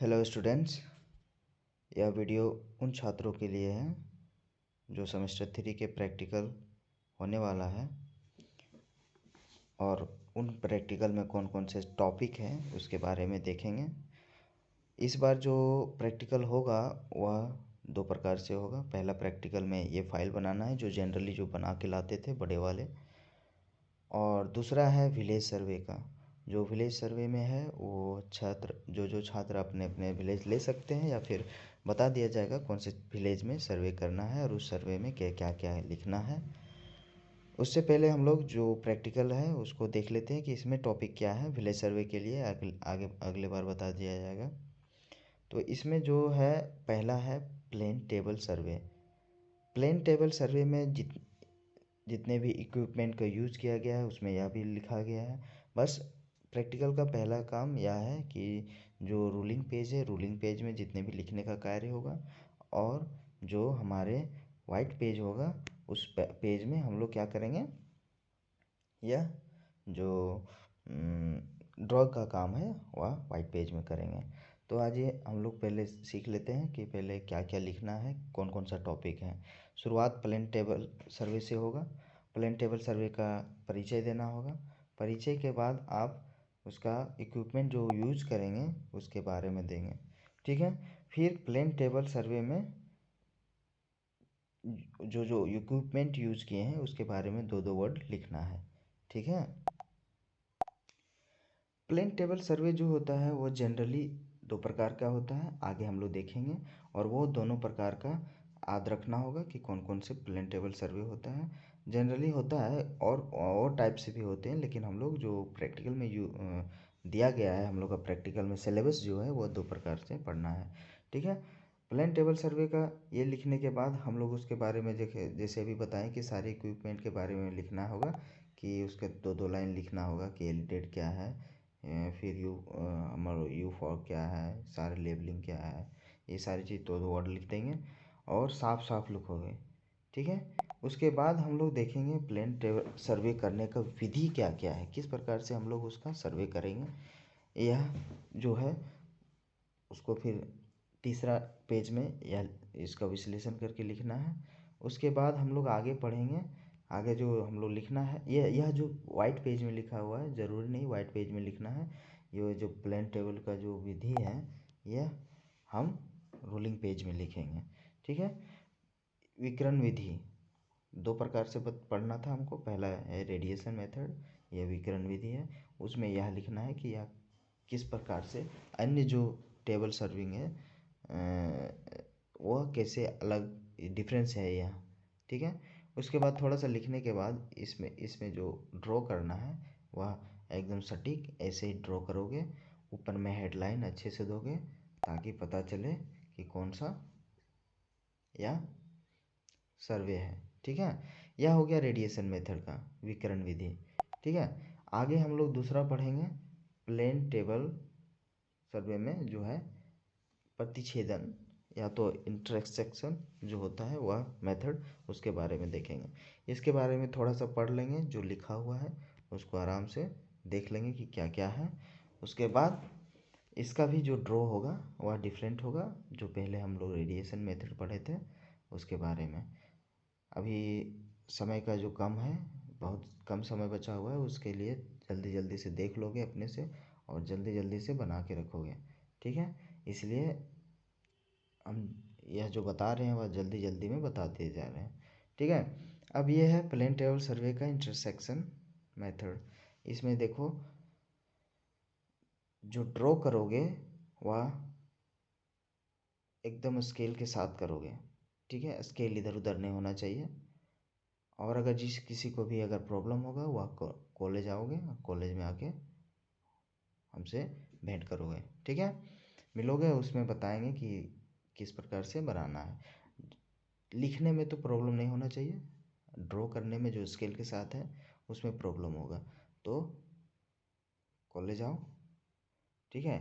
Hello students, यह video उन छात्रों के लिए है जो सेमेस्टर 3 के प्रैक्टिकल होने वाला है और उन प्रैक्टिकल में कौन कौन से टॉपिक हैं उसके बारे में देखेंगे। इस बार जो प्रैक्टिकल होगा वह दो प्रकार से होगा। पहला प्रैक्टिकल में ये फाइल बनाना है जो जनरली जो बना के लाते थे बड़े वाले, और दूसरा है विलेज सर्वे का। जो विलेज सर्वे में है वो छात्र जो छात्र अपने अपने विलेज ले सकते हैं या फिर बता दिया जाएगा कौन से विलेज में सर्वे करना है और उस सर्वे में क्या क्या लिखना है। उससे पहले हम लोग जो प्रैक्टिकल है उसको देख लेते हैं कि इसमें टॉपिक क्या है। विलेज सर्वे के लिए अगले बार बता दिया जाएगा। तो इसमें जो है पहला है plane table survey. Plane table survey में जितने भी इक्विपमेंट का यूज़ किया गया है उसमें यह भी लिखा गया है। बस प्रैक्टिकल का पहला काम यह है कि जो रूलिंग पेज है, रूलिंग पेज में जितने भी लिखने का कार्य होगा और जो हमारे वाइट पेज होगा उस पेज में हम लोग क्या करेंगे, यह जो ड्रॉ का काम है वह वाइट पेज में करेंगे। तो आज ये हम लोग पहले सीख लेते हैं कि पहले क्या क्या लिखना है, कौन कौन सा टॉपिक है। शुरुआत प्लेन टेबल सर्वे से होगा। प्लेन टेबल सर्वे का परिचय देना होगा। परिचय के बाद आप उसका इक्विपमेंट जो यूज करेंगे उसके बारे में देंगे, ठीक है। फिर प्लेन टेबल सर्वे में जो इक्विपमेंट यूज किए हैं उसके बारे में दो वर्ड लिखना है, ठीक है। प्लेन टेबल सर्वे जो होता है वो जनरली दो प्रकार का होता है, आगे हम लोग देखेंगे। और वो दोनों प्रकार का याद रखना होगा कि कौन कौन से प्लेन टेबल सर्वे होता है। जनरली होता है और टाइप से भी होते हैं, लेकिन हम लोग जो प्रैक्टिकल में दिया गया है, हम लोग का प्रैक्टिकल में सिलेबस जो है वो दो प्रकार से पढ़ना है, ठीक है। प्लेन टेबल सर्वे का ये लिखने के बाद हम लोग उसके बारे में देखे, जैसे अभी बताएं कि सारे इक्विपमेंट के बारे में लिखना होगा कि उसके दो लाइन लिखना होगा कि एलिडेट क्या है, फिर हमारा यू फॉर क्या है, सारे लेबलिंग क्या है, ये सारी चीज़ दो वर्ड लिख देंगे और साफ साफ लिखोगे, ठीक है। उसके बाद हम लोग देखेंगे प्लेन टेबल सर्वे करने का विधि क्या क्या है, किस प्रकार से हम लोग उसका सर्वे करेंगे, यह जो है उसको फिर तीसरा पेज में यह इसका विश्लेषण करके लिखना है। उसके बाद हम लोग आगे पढ़ेंगे। आगे जो हम लोग लिखना है यह जो वाइट पेज में लिखा हुआ है, ज़रूरी नहीं वाइट पेज में लिखना है। ये जो प्लेन टेबल का जो विधि है यह हम रूलिंग पेज में लिखेंगे, ठीक है। विकर्ण विधि दो प्रकार से पढ़ना था हमको। पहला है रेडिएशन मेथड, यह विकर्ण विधि है। उसमें यह लिखना है कि यह किस प्रकार से अन्य जो टेबल सर्विंग है वह कैसे अलग डिफरेंस है यह, ठीक है। उसके बाद थोड़ा सा लिखने के बाद इसमें जो ड्रॉ करना है वह एकदम सटीक ऐसे ही ड्रॉ करोगे। ऊपर में हेडलाइन अच्छे से दोगे ताकि पता चले कि कौन सा या सर्वे है, ठीक है। यह हो गया रेडिएशन मेथड का विकर्ण विधि, ठीक है। आगे हम लोग दूसरा पढ़ेंगे प्लेन टेबल सर्वे में जो है प्रतिच्छेदन या तो इंटरसेक्शन जो होता है वह मेथड, उसके बारे में देखेंगे। इसके बारे में थोड़ा सा पढ़ लेंगे, जो लिखा हुआ है उसको आराम से देख लेंगे कि क्या क्या है। उसके बाद इसका भी जो ड्रॉ होगा वह डिफरेंट होगा, जो पहले हम लोग रेडिएशन मेथड पढ़े थे उसके बारे में। अभी समय का जो कम है, बहुत कम समय बचा हुआ है, उसके लिए जल्दी जल्दी से देख लोगे अपने से और जल्दी जल्दी से बना के रखोगे, ठीक है। इसलिए हम यह जो बता रहे हैं वह जल्दी जल्दी में बताते जा रहे हैं, ठीक है। अब ये है प्लेन टेबल सर्वे का इंटरसेक्शन मेथड। इसमें देखो जो ड्रॉ करोगे वह एकदम स्केल के साथ करोगे, ठीक है। स्केल इधर उधर नहीं होना चाहिए। और अगर किसी को भी अगर प्रॉब्लम होगा वह कॉलेज आओगे, कॉलेज में आके हमसे भेंट करोगे, ठीक है। मिलोगे, उसमें बताएंगे कि किस प्रकार से बनाना है। लिखने में तो प्रॉब्लम नहीं होना चाहिए, ड्रॉ करने में जो स्केल के साथ है उसमें प्रॉब्लम होगा, तो कॉलेज आओ, ठीक है।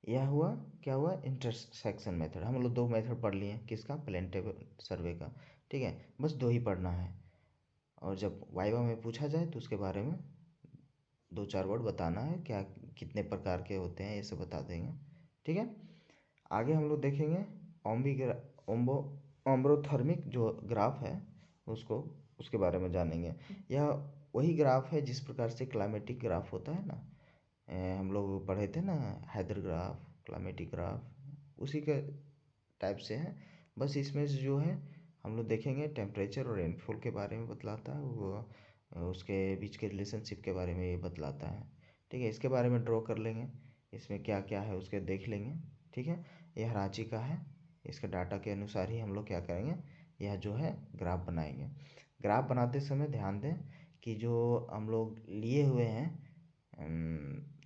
यह हुआ क्या हुआ इंटरसेक्शन मेथड। हम लोग दो मेथड पढ़ लिए, किसका, प्लेन टेबल सर्वे का, ठीक है। बस दो ही पढ़ना है और जब वाइवा में पूछा जाए तो उसके बारे में दो चार वर्ड बताना है, क्या कितने प्रकार के होते हैं ये सब बता देंगे, ठीक है। आगे हम लोग देखेंगे ओम्ब्रोथर्मिक जो ग्राफ है उसको उसके बारे में जानेंगे। यह वही ग्राफ है जिस प्रकार से क्लाइमेटिक ग्राफ होता है ना, हम लोग पढ़े थे ना, हैदर ग्राफ, क्लाइमेटिक ग्राफ, उसी के टाइप से है। बस इसमें से जो है हम लोग देखेंगे टेम्परेचर और रेनफॉल के बारे में बतलाता है, वो उसके बीच के रिलेशनशिप के बारे में ये बतलाता है। ठीक है, इसके बारे में ड्रॉ कर लेंगे, इसमें क्या क्या है उसके देख लेंगे। ठीक है, यह रांची का है, इसके डाटा के अनुसार ही हम लोग क्या करेंगे, यह जो है ग्राफ बनाएंगे। ग्राफ बनाते समय ध्यान दें कि जो हम लोग लिए हुए हैं,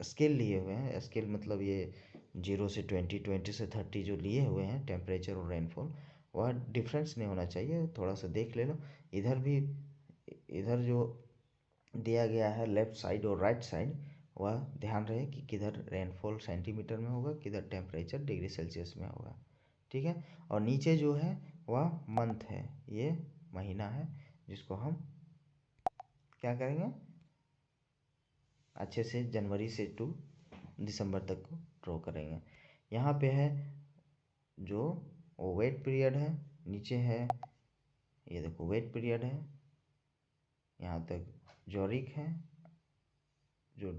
स्केल लिए हुए हैं, स्केल मतलब ये 0 से 20, 20 से 30 जो लिए हुए हैं टेम्परेचर और रेनफॉल, वह डिफरेंस नहीं होना चाहिए, थोड़ा सा देख ले लो। इधर भी, इधर जो दिया गया है लेफ्ट साइड और राइट साइड, वह ध्यान रहे कि किधर रेनफॉल सेंटीमीटर में होगा, किधर टेम्परेचर डिग्री सेल्सियस में होगा। ठीक है, और नीचे जो है वह मंथ है, ये महीना है, जिसको हम क्या करेंगे, अच्छे से जनवरी से टू दिसंबर तक को ड्रॉ करेंगे। यहाँ पे है जो वेट पीरियड है, नीचे है ये देखो वेट पीरियड है, यहाँ तक जोरिक है, जो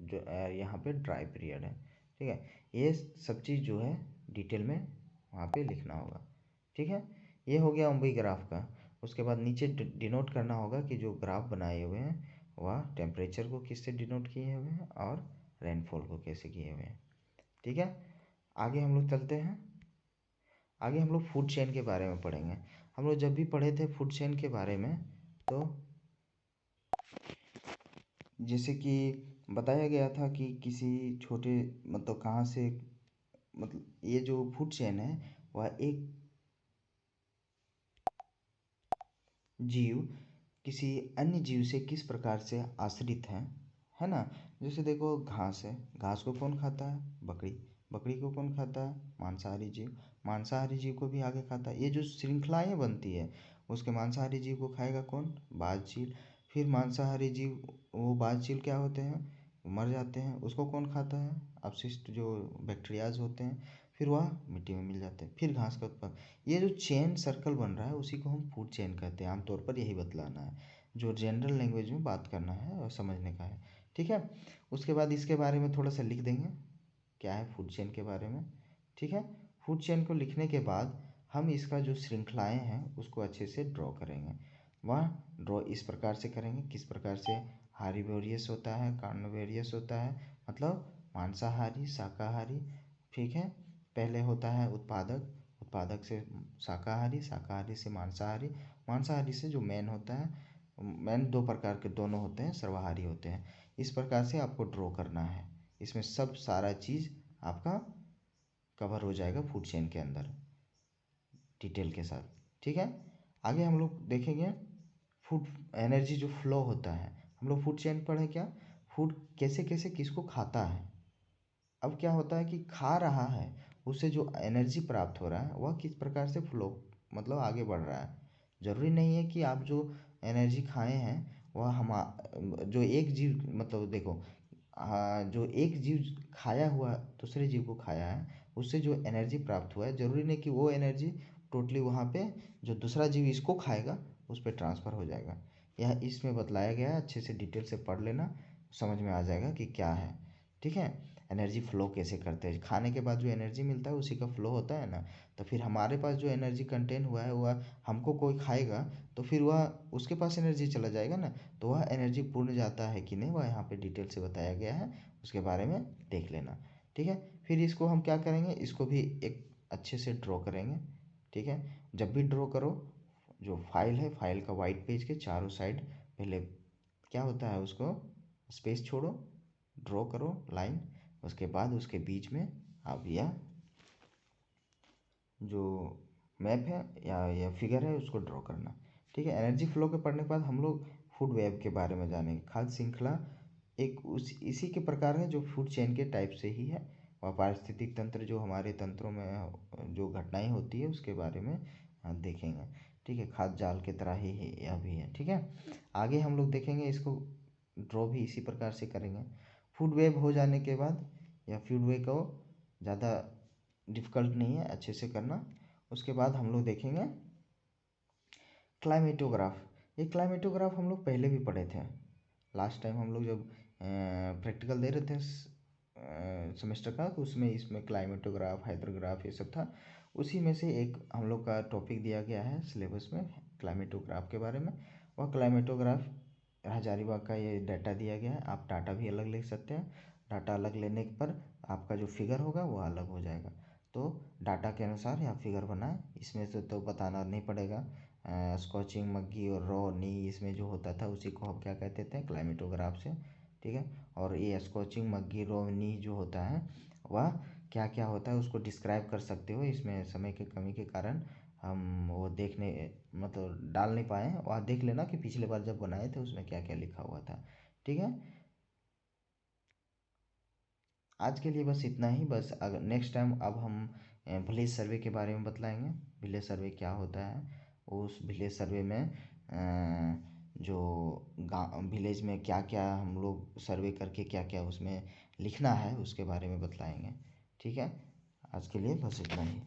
जो यहाँ पे ड्राई पीरियड है। ठीक है, ये सब चीज़ जो है डिटेल में वहाँ पे लिखना होगा। ठीक है, ये हो गया ओम्बी ग्राफ का। उसके बाद नीचे डिनोट करना होगा कि जो ग्राफ बनाए हुए हैं वह टेम्परेचर को किससे डिनोट किए हुए हैं और रेनफॉल को कैसे किए हुए हैं। ठीक है, आगे हम लोग चलते हैं। आगे हम लोग फूड चेन के बारे में पढ़ेंगे। हम लोग जब भी पढ़े थे फूड चेन के बारे में, तो जैसे कि बताया गया था कि किसी छोटे मतलब कहाँ से, मतलब ये जो फूड चेन है वह एक जीव किसी अन्य जीव से किस प्रकार से आश्रित है ना। जैसे देखो घास है, घास को कौन खाता है, बकरी, बकरी को कौन खाता है, मांसाहारी जीव, मांसाहारी जीव को भी आगे खाता है। ये जो श्रृंखलाएँ बनती है, उसके मांसाहारी जीव को खाएगा कौन, बाज चील। फिर मांसाहारी जीव, वो बाज चील क्या होते हैं, मर जाते हैं, उसको कौन खाता है, अपशिष्ट जो बैक्टीरियाज होते हैं, फिर वह मिट्टी में मिल जाते हैं, फिर घास का उत्पादन। ये जो चेन सर्कल बन रहा है उसी को हम फूड चेन कहते हैं। आमतौर पर यही बतलाना है, जो जनरल लैंग्वेज में बात करना है और समझने का है। ठीक है, उसके बाद इसके बारे में थोड़ा सा लिख देंगे क्या है फूड चेन के बारे में। ठीक है, फूड चेन को लिखने के बाद हम इसका जो श्रृंखलाएँ हैं उसको अच्छे से ड्रॉ करेंगे। वह ड्रॉ इस प्रकार से करेंगे, किस प्रकार से, हार्बीवोरियस होता है, कार्निवोरियस होता है, मतलब मांसाहारी शाकाहारी। ठीक है, पहले होता है उत्पादक, उत्पादक से शाकाहारी, शाकाहारी से मांसाहारी, मांसाहारी से जो मैन होता है, मैन दो प्रकार के दोनों होते हैं, सर्वाहारी होते हैं। इस प्रकार से आपको ड्रॉ करना है, इसमें सब सारा चीज़ आपका कवर हो जाएगा फूड चेन के अंदर डिटेल के साथ। ठीक है, आगे हम लोग देखेंगे फूड एनर्जी जो फ्लो होता है। हम लोग फूड चेन पढ़े क्या, फूड कैसे कैसे किसको खाता है। अब क्या होता है कि खा रहा है, उससे जो एनर्जी प्राप्त हो रहा है वह किस प्रकार से फ्लो मतलब आगे बढ़ रहा है। ज़रूरी नहीं है कि आप जो एनर्जी खाए हैं वह जो एक जीव मतलब देखो, जो एक जीव खाया हुआ दूसरे जीव को खाया है, उससे जो एनर्जी प्राप्त हुआ है, ज़रूरी नहीं कि वो एनर्जी टोटली वहाँ पे जो दूसरा जीव इसको खाएगा उस पर ट्रांसफ़र हो जाएगा। यह इसमें बतलाया गया है, अच्छे से डिटेल से पढ़ लेना, समझ में आ जाएगा कि क्या है। ठीक है, एनर्जी फ्लो कैसे करते हैं, खाने के बाद जो एनर्जी मिलता है उसी का फ्लो होता है ना। तो फिर हमारे पास जो एनर्जी कंटेन हुआ है वह हमको कोई खाएगा तो फिर वह उसके पास एनर्जी चला जाएगा ना, तो वह एनर्जी पूर्ण जाता है कि नहीं, वह यहाँ पे डिटेल से बताया गया है, उसके बारे में देख लेना। ठीक है, फिर इसको हम क्या करेंगे, इसको भी एक अच्छे से ड्रॉ करेंगे। ठीक है, जब भी ड्रॉ करो, जो फाइल है फाइल का वाइट पेज के चारों साइड पहले क्या होता है उसको स्पेस छोड़ो, ड्रॉ करो लाइन, उसके बाद उसके बीच में आप यह जो मैप है या फिगर है उसको ड्रॉ करना। ठीक है, एनर्जी फ्लो के पढ़ने के बाद हम लोग फूड वेब के बारे में जानेंगे। खाद्य श्रृंखला एक इसी के प्रकार है जो फूड चेन के टाइप से ही है, और पारिस्थितिक तंत्र जो हमारे तंत्रों में जो घटनाएं होती है उसके बारे में देखेंगे। ठीक है, खाद्य जाल की तरह ही यह भी है। ठीक है, आगे हम लोग देखेंगे, इसको ड्रॉ भी इसी प्रकार से करेंगे। फूड वेब हो जाने के बाद या फूड वेब को ज़्यादा डिफ़िकल्ट नहीं है, अच्छे से करना। उसके बाद हम लोग देखेंगे क्लाइमेटोग्राफ। ये क्लाइमेटोग्राफ हम लोग पहले भी पढ़े थे। लास्ट टाइम हम लोग जब प्रैक्टिकल दे रहे थे सेमेस्टर का, तो उसमें इसमें क्लाइमेटोग्राफ, हाइड्रोग्राफ ये सब था। उसी में से एक हम लोग का टॉपिक दिया गया है सिलेबस में क्लाइमेटोग्राफ के बारे में। वह क्लाइमेटोग्राफ हजारीबाग का ये डाटा दिया गया है। आप डाटा भी अलग ले सकते हैं। डाटा अलग लेने पर आपका जो फिगर होगा वो अलग हो जाएगा। तो डाटा के अनुसार या फिगर बनाएं। इसमें से तो बताना नहीं पड़ेगा। स्कॉचिंग मग्गी और रॉ नी इसमें जो होता था उसी को हम क्या कहते थे, क्लाइमेटोग्राफ से। ठीक है। और ये स्कॉचिंग मग्गी रॉ नी जो होता है वह क्या क्या होता है उसको डिस्क्राइब कर सकते हो। इसमें समय की कमी के कारण हम वो देखने मतलब डाल नहीं पाए। वह देख लेना कि पिछले बार जब बनाए थे उसमें क्या क्या लिखा हुआ था। ठीक है। आज के लिए बस इतना ही। बस अगर नेक्स्ट टाइम अब हम विलेज सर्वे के बारे में बतलाएंगे। विलेज सर्वे क्या होता है, उस विलेज सर्वे में जो गाँव विलेज में क्या क्या हम लोग सर्वे करके क्या क्या उसमें लिखना है उसके बारे में बतलाएंगे। ठीक है। आज के लिए बस इतना ही।